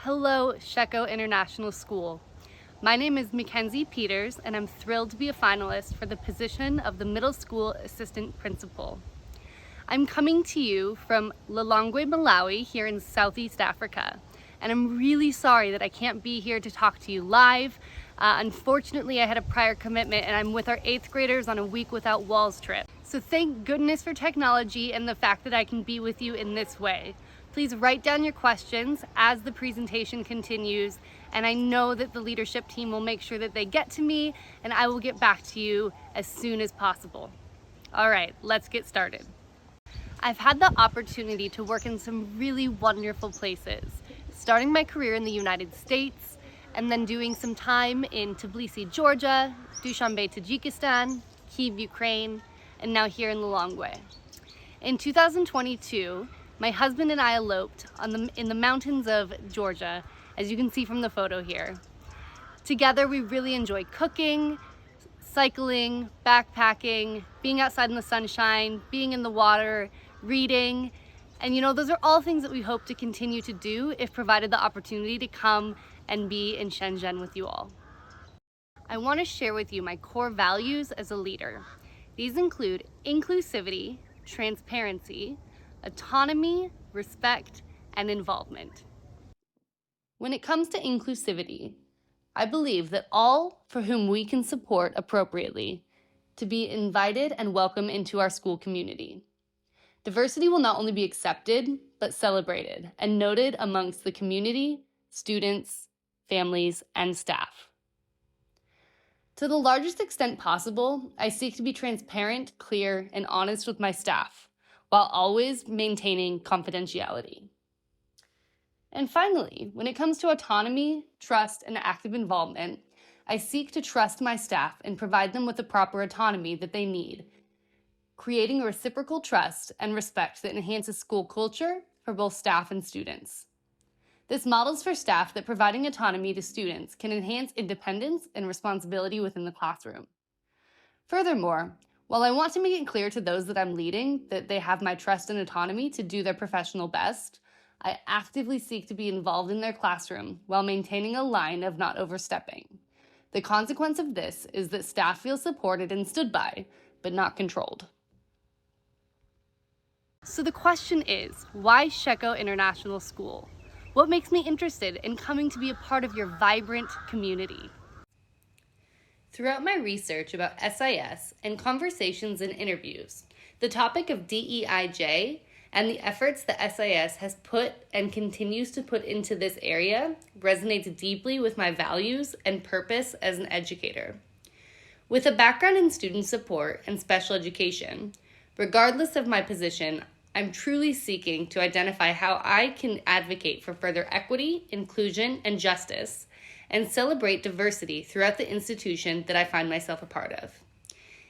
Hello, Sheko International School. My name is Mackenzie Peters, and I'm thrilled to be a finalist for the position of the Middle School Assistant Principal. I'm coming to you from Lilongwe, Malawi, here in Southeast Africa, and I'm really sorry that I can't be here to talk to you live. Unfortunately, I had a prior commitment, and I'm with our 8th graders on a Week Without Walls trip. So thank goodness for technology and the fact that I can be with you in this way. Please write down your questions as the presentation continues, and I know that the leadership team will make sure that they get to me, and I will get back to you as soon as possible. All right, let's get started. I've had the opportunity to work in some really wonderful places, starting my career in the United States, and then doing some time in Tbilisi, Georgia, Dushanbe, Tajikistan, Kyiv, Ukraine, and now here in Lilongwe. In 2022, my husband and I eloped in the mountains of Georgia, as you can see from the photo here. Together, we really enjoy cooking, cycling, backpacking, being outside in the sunshine, being in the water, reading, and those are all things that we hope to continue to do if provided the opportunity to come and be in Shenzhen with you all. I want to share with you my core values as a leader. These include inclusivity, transparency, autonomy, respect, and involvement. When it comes to inclusivity, I believe that all for whom we can support appropriately to be invited and welcome into our school community. Diversity will not only be accepted, but celebrated and noted amongst the community, students, families, and staff. To the largest extent possible, I seek to be transparent, clear, and honest with my staff, while always maintaining confidentiality. And finally, when it comes to autonomy, trust, and active involvement, I seek to trust my staff and provide them with the proper autonomy that they need, creating a reciprocal trust and respect that enhances school culture for both staff and students. This models for staff that providing autonomy to students can enhance independence and responsibility within the classroom. Furthermore, while I want to make it clear to those that I'm leading that they have my trust and autonomy to do their professional best, I actively seek to be involved in their classroom while maintaining a line of not overstepping. The consequence of this is that staff feel supported and stood by, but not controlled. So the question is, why Sheko International School? What makes me interested in coming to be a part of your vibrant community? Throughout my research about SIS and conversations and interviews, the topic of DEIJ and the efforts that SIS has put and continues to put into this area resonates deeply with my values and purpose as an educator. With a background in student support and special education, regardless of my position, I'm truly seeking to identify how I can advocate for further equity, inclusion, and justice, and celebrate diversity throughout the institution that I find myself a part of.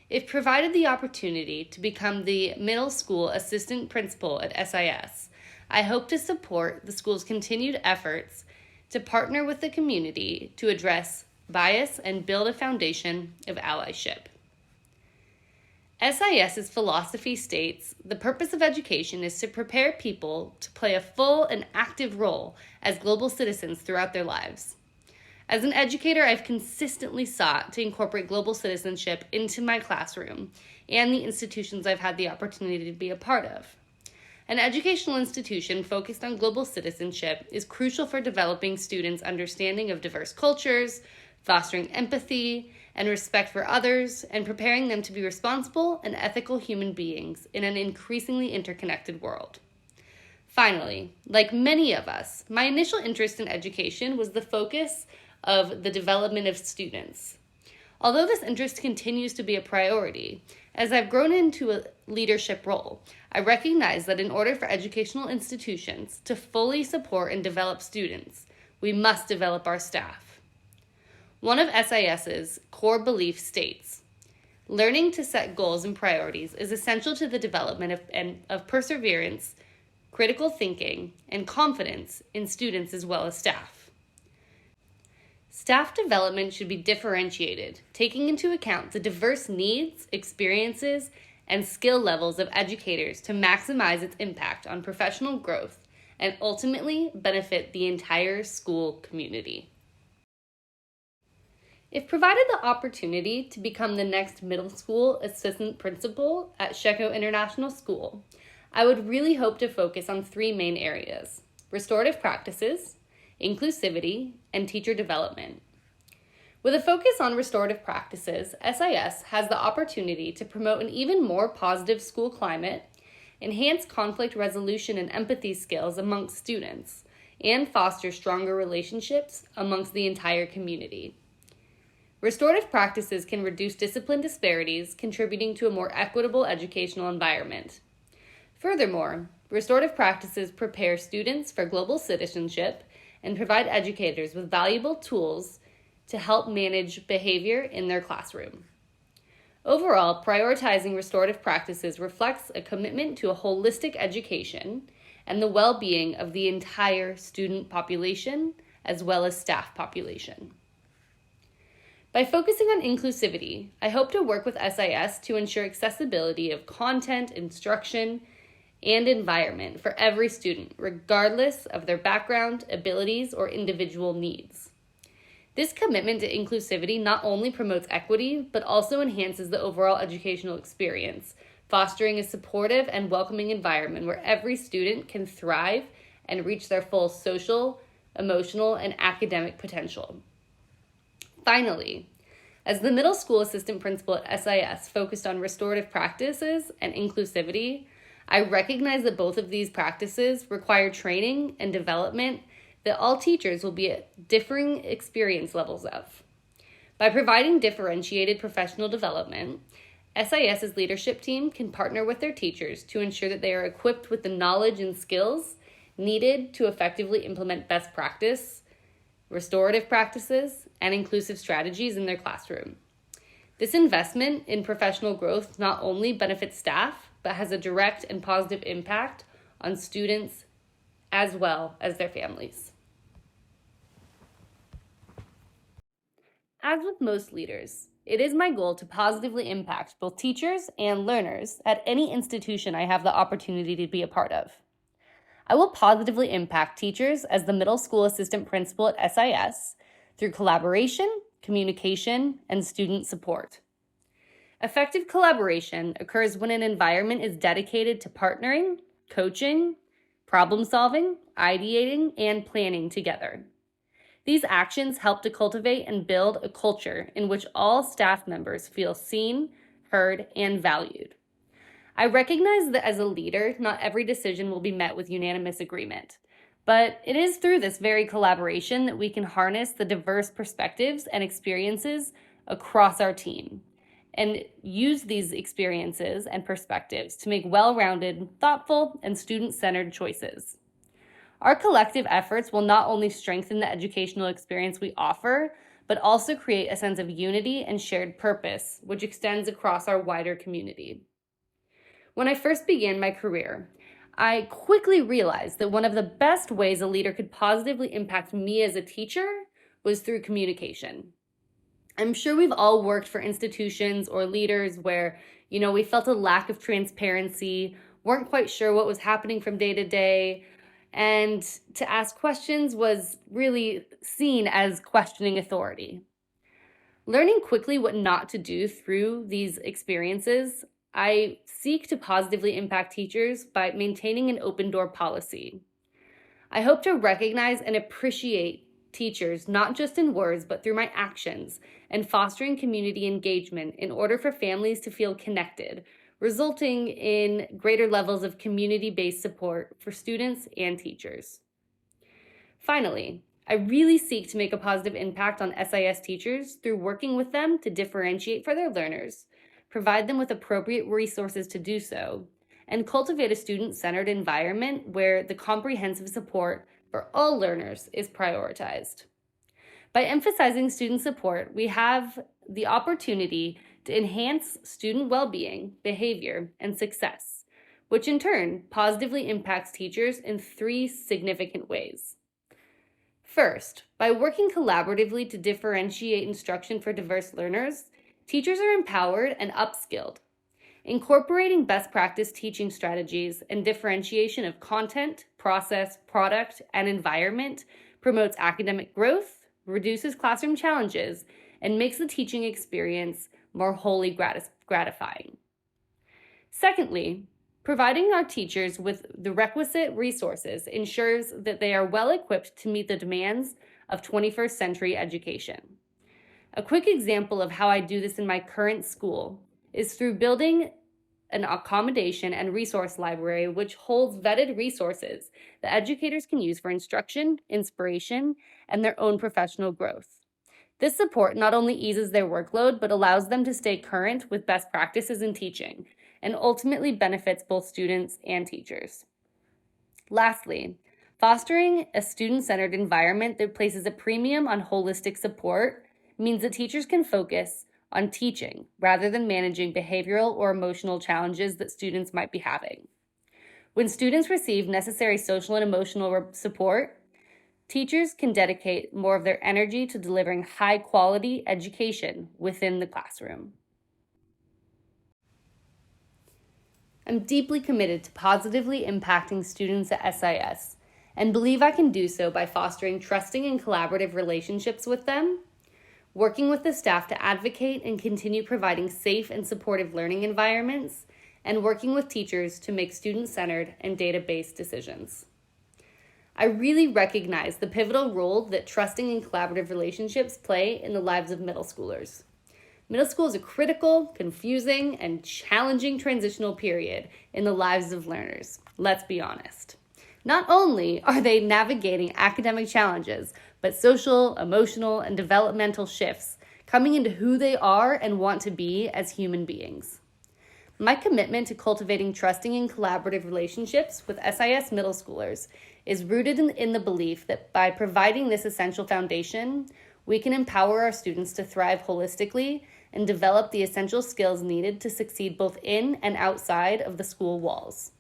If provided the opportunity to become the Middle School Assistant Principal at SIS, I hope to support the school's continued efforts to partner with the community to address bias and build a foundation of allyship. SIS's philosophy states, the purpose of education is to prepare people to play a full and active role as global citizens throughout their lives. As an educator, I've consistently sought to incorporate global citizenship into my classroom and the institutions I've had the opportunity to be a part of. An educational institution focused on global citizenship is crucial for developing students' understanding of diverse cultures, fostering empathy and respect for others, and preparing them to be responsible and ethical human beings in an increasingly interconnected world. Finally, like many of us, my initial interest in education was the focus of the development of students. Although this interest continues to be a priority, as I've grown into a leadership role, I recognize that in order for educational institutions to fully support and develop students, we must develop our staff. One of SIS's core beliefs states, learning to set goals and priorities is essential to the development of perseverance, critical thinking, and confidence in students as well as staff. Staff development should be differentiated, taking into account the diverse needs, experiences, and skill levels of educators to maximize its impact on professional growth and ultimately benefit the entire school community. If provided the opportunity to become the next middle school assistant principal at Sheko International School, I would really hope to focus on three main areas: restorative practices, inclusivity, and teacher development. With a focus on restorative practices, SIS has the opportunity to promote an even more positive school climate, enhance conflict resolution and empathy skills amongst students, and foster stronger relationships amongst the entire community. Restorative practices can reduce discipline disparities, contributing to a more equitable educational environment. Furthermore, restorative practices prepare students for global citizenship and provide educators with valuable tools to help manage behavior in their classroom. Overall, prioritizing restorative practices reflects a commitment to a holistic education and the well-being of the entire student population as well as staff population. By focusing on inclusivity, I hope to work with SIS to ensure accessibility of content, instruction, and environment for every student, regardless of their background, abilities, or individual needs. This commitment to inclusivity not only promotes equity, but also enhances the overall educational experience, fostering a supportive and welcoming environment where every student can thrive and reach their full social, emotional, and academic potential. Finally, as the middle school assistant principal at SIS focused on restorative practices and inclusivity, I recognize that both of these practices require training and development that all teachers will be at differing experience levels of. By providing differentiated professional development, SIS's leadership team can partner with their teachers to ensure that they are equipped with the knowledge and skills needed to effectively implement best practice, restorative practices, and inclusive strategies in their classroom. This investment in professional growth not only benefits staff, but has a direct and positive impact on students as well as their families. As with most leaders, it is my goal to positively impact both teachers and learners at any institution I have the opportunity to be a part of. I will positively impact teachers as the middle school assistant principal at SIS through collaboration, communication, and student support. Effective collaboration occurs when an environment is dedicated to partnering, coaching, problem solving, ideating, and planning together. These actions help to cultivate and build a culture in which all staff members feel seen, heard, and valued. I recognize that as a leader, not every decision will be met with unanimous agreement, but it is through this very collaboration that we can harness the diverse perspectives and experiences across our team and use these experiences and perspectives to make well-rounded, thoughtful, and student-centered choices. Our collective efforts will not only strengthen the educational experience we offer, but also create a sense of unity and shared purpose, which extends across our wider community. When I first began my career, I quickly realized that one of the best ways a leader could positively impact me as a teacher was through communication. I'm sure we've all worked for institutions or leaders where, we felt a lack of transparency, weren't quite sure what was happening from day to day, and to ask questions was really seen as questioning authority. Learning quickly what not to do through these experiences, I seek to positively impact teachers by maintaining an open door policy. I hope to recognize and appreciate teachers, not just in words, but through my actions, and fostering community engagement in order for families to feel connected, resulting in greater levels of community-based support for students and teachers. Finally, I really seek to make a positive impact on SIS teachers through working with them to differentiate for their learners, provide them with appropriate resources to do so, and cultivate a student-centered environment where the comprehensive support for all learners is prioritized. By emphasizing student support, we have the opportunity to enhance student well-being, behavior, and success, which in turn positively impacts teachers in three significant ways. First, by working collaboratively to differentiate instruction for diverse learners, teachers are empowered and upskilled. Incorporating best practice teaching strategies and differentiation of content, process, product, and environment promotes academic growth, reduces classroom challenges, and makes the teaching experience more wholly gratifying. Secondly, providing our teachers with the requisite resources ensures that they are well equipped to meet the demands of 21st century education. A quick example of how I do this in my current school is through building an accommodation and resource library which holds vetted resources that educators can use for instruction, inspiration, and their own professional growth. This support not only eases their workload, but allows them to stay current with best practices in teaching, and ultimately benefits both students and teachers. Lastly, fostering a student-centered environment that places a premium on holistic support means that teachers can focus on teaching rather than managing behavioral or emotional challenges that students might be having. When students receive necessary social and emotional support, teachers can dedicate more of their energy to delivering high-quality education within the classroom. I'm deeply committed to positively impacting students at SIS and believe I can do so by fostering trusting and collaborative relationships with them, working with the staff to advocate and continue providing safe and supportive learning environments, and working with teachers to make student-centered and data-based decisions. I really recognize the pivotal role that trusting and collaborative relationships play in the lives of middle schoolers. Middle school is a critical, confusing, and challenging transitional period in the lives of learners. Let's be honest. Not only are they navigating academic challenges, but social, emotional, and developmental shifts coming into who they are and want to be as human beings. My commitment to cultivating trusting and collaborative relationships with SIS middle schoolers is rooted in the belief that by providing this essential foundation, we can empower our students to thrive holistically and develop the essential skills needed to succeed both in and outside of the school walls.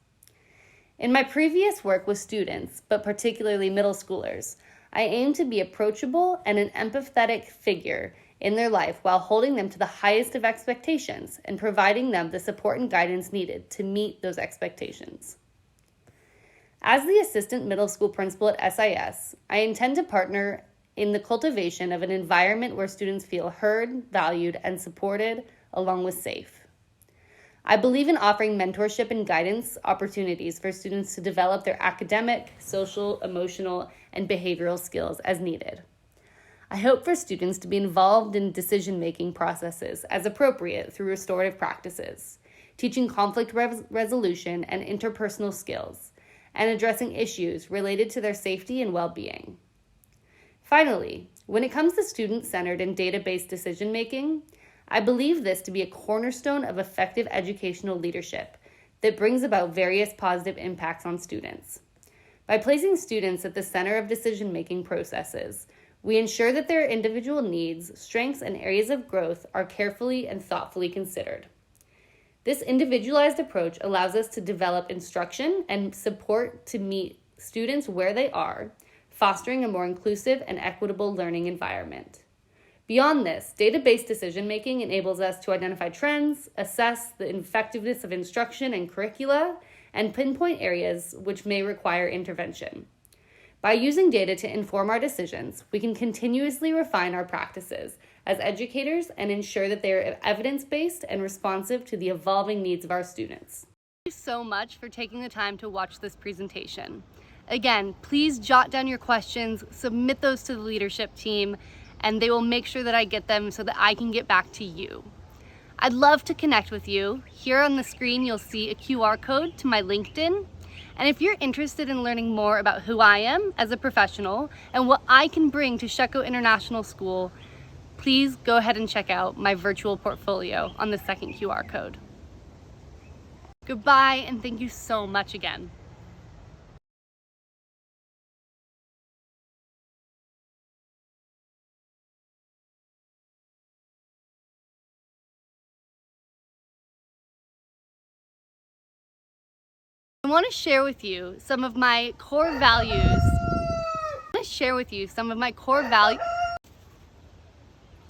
In my previous work with students, but particularly middle schoolers, I aim to be approachable and an empathetic figure in their life while holding them to the highest of expectations and providing them the support and guidance needed to meet those expectations. As the assistant middle school principal at SIS, I intend to partner in the cultivation of an environment where students feel heard, valued, and supported, along with safe. I believe in offering mentorship and guidance opportunities for students to develop their academic, social, emotional, and behavioral skills as needed. I hope for students to be involved in decision-making processes as appropriate through restorative practices, teaching conflict resolution and interpersonal skills, and addressing issues related to their safety and well-being. Finally, when it comes to student-centered and data-based decision-making, I believe this to be a cornerstone of effective educational leadership that brings about various positive impacts on students. By placing students at the center of decision-making processes, we ensure that their individual needs, strengths, and areas of growth are carefully and thoughtfully considered. This individualized approach allows us to develop instruction and support to meet students where they are, fostering a more inclusive and equitable learning environment. Beyond this, data-based decision-making enables us to identify trends, assess the effectiveness of instruction and curricula, and pinpoint areas which may require intervention. By using data to inform our decisions, we can continuously refine our practices as educators and ensure that they are evidence-based and responsive to the evolving needs of our students. Thank you so much for taking the time to watch this presentation. Again, please jot down your questions, submit those to the leadership team, and they will make sure that I get them so that I can get back to you. I'd love to connect with you. Here on the screen, you'll see a QR code to my LinkedIn. And if you're interested in learning more about who I am as a professional and what I can bring to Sheko International School, please go ahead and check out my virtual portfolio on the second QR code. Goodbye, and thank you so much again. I want to share with you some of my core values.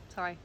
Sorry.